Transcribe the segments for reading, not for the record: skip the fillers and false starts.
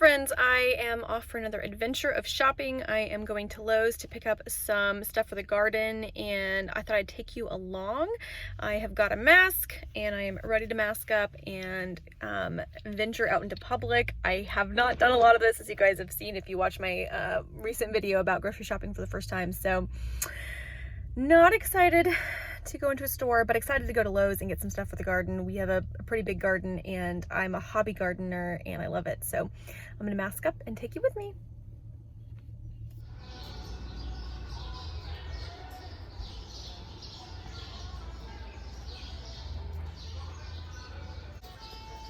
friends, I am off for another adventure of shopping. I am going to Lowe's to pick up some stuff for the garden, and I thought I'd take you along. I have got a mask and I am ready to mask up and venture out into public. I have not done a lot of this, as you guys have seen if you watch my recent video about grocery shopping for the first time. So not excited to go into a store, but excited to go to Lowe's and get some stuff for the garden. We have a pretty big garden and I'm a hobby gardener and I love it. So I'm gonna mask up and take you with me.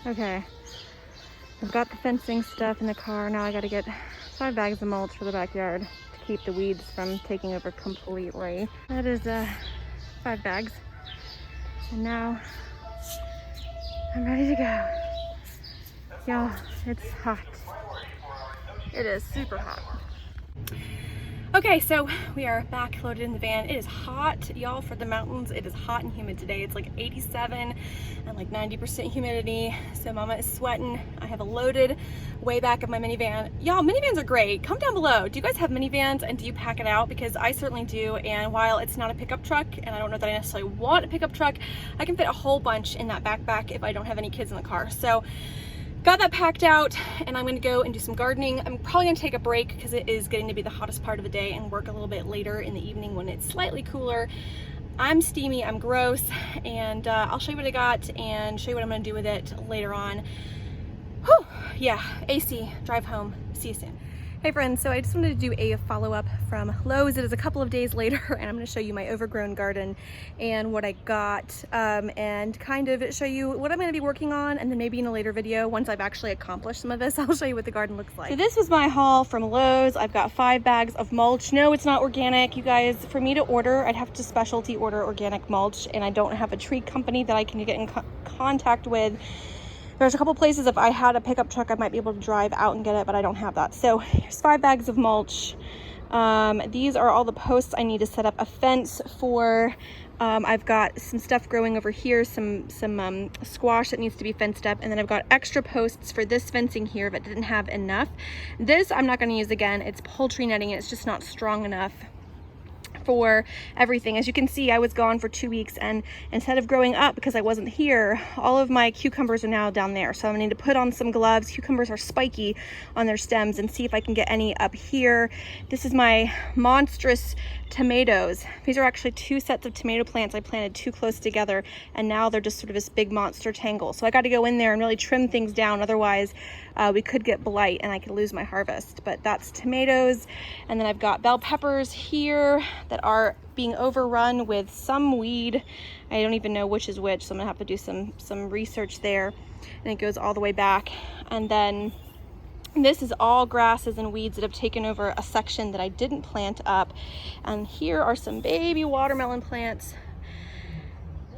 Okay, I've got the fencing stuff in the car. Now I gotta get 5 bags of mulch for the backyard to keep the weeds from taking over completely. That is 5 bags. And now I'm ready to go. Y'all, it's hot. It is super hot. Okay, so we are back loaded in the van. It is hot, y'all, for the mountains. It is hot and humid today. It's like 87 and like 90% humidity. So mama is sweating. I have a loaded way back of my minivan. Y'all, minivans are great. Comment down below. Do you guys have minivans and do you pack it out? Because I certainly do. And while it's not a pickup truck, and I don't know that I necessarily want a pickup truck, I can fit a whole bunch in that backpack if I don't have any kids in the car. So got that packed out and I'm gonna go and do some gardening. I'm probably gonna take a break because it is getting to be the hottest part of the day and work a little bit later in the evening when it's slightly cooler. I'm steamy, I'm gross, and I'll show you what I got and show you what I'm gonna do with it later on. Whew, yeah, AC, drive home, see you soon. Hey friends, so I just wanted to do a follow-up from Lowe's. It is a couple of days later and I'm going to show you my overgrown garden and what I got, and kind of show you what I'm going to be working on, and then maybe in a later video, once I've actually accomplished some of this, I'll show you what the garden looks like. So this was my haul from Lowe's. I've got 5 bags of mulch. No, it's not organic, you guys. For me to order, I'd have to specialty order organic mulch, and I don't have a tree company that I can get in contact with. There's a couple places, if I had a pickup truck, I might be able to drive out and get it, but I don't have that. So here's 5 bags of mulch. These are all the posts I need to set up a fence for. I've got some stuff growing over here, some squash that needs to be fenced up, and then I've got extra posts for this fencing here but didn't have enough. This I'm not going to use again. It's poultry netting and it's just not strong enough for everything. As you can see, I was gone for 2 weeks, and instead of growing up because I wasn't here, all of my cucumbers are now down there. So I'm gonna need to put on some gloves. Cucumbers are spiky on their stems, and see if I can get any up here. This is my monstrous tomatoes. These are actually 2 sets of tomato plants I planted too close together, and now they're just sort of this big monster tangle. So I got to go in there and really trim things down, otherwise we could get blight and I could lose my harvest. But that's tomatoes. And then I've got bell peppers here that are being overrun with some weed. I don't even know which is which, so I'm gonna have to do some research there. And it goes all the way back. And then this is all grasses and weeds that have taken over a section that I didn't plant up. And here are some baby watermelon plants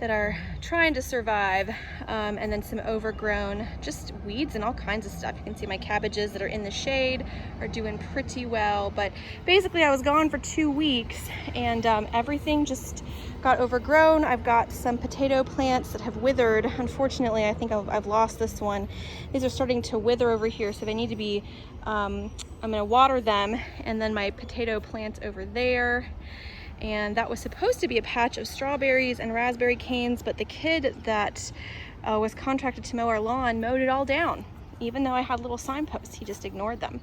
that are trying to survive, and then some overgrown just weeds and all kinds of stuff. You can see my cabbages that are in the shade are doing pretty well, but basically I was gone for 2 weeks and everything just got overgrown. I've got some potato plants that have withered. Unfortunately, I think I've lost this one. These are starting to wither over here, so they need to be, I'm gonna water them. And then my potato plants over there. And that was supposed to be a patch of strawberries and raspberry canes, but the kid that was contracted to mow our lawn mowed it all down. Even though I had little signposts, he just ignored them.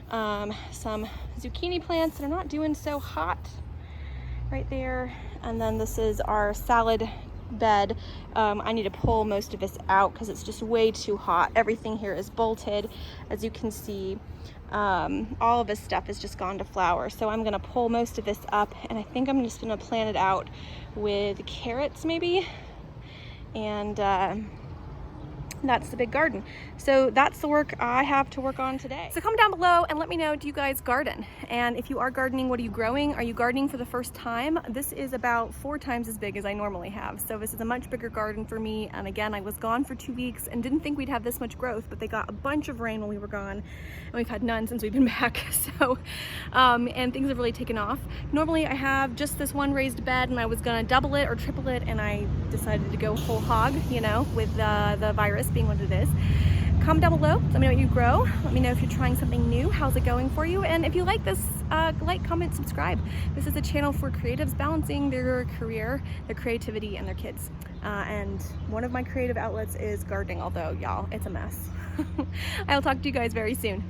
Some zucchini plants that are not doing so hot right there. And then this is our salad bed. I need to pull most of this out because it's just way too hot. Everything here is bolted, as you can see. All of this stuff has just gone to flower, so I'm gonna pull most of this up, and I think I'm just gonna plant it out with carrots maybe, and that's the big garden. So that's the work I have to work on today. So comment down below and let me know, do you guys garden? And if you are gardening, what are you growing? Are you gardening for the first time? This is about 4 times as big as I normally have. So this is a much bigger garden for me. And again, I was gone for 2 weeks and didn't think we'd have this much growth, but they got a bunch of rain when we were gone, and we've had none since we've been back. So, and things have really taken off. Normally I have just this one raised bed, and I was gonna double it or triple it, and I decided to go whole hog, you know, with the virus being what it is. comment down below, let me know what you grow. Let me know if you're trying something new, how's it going for you? And if you like this, like, comment, subscribe. This is a channel for creatives balancing their career, their creativity, and their kids. And one of my creative outlets is gardening, although, y'all, it's a mess. I'll talk to you guys very soon.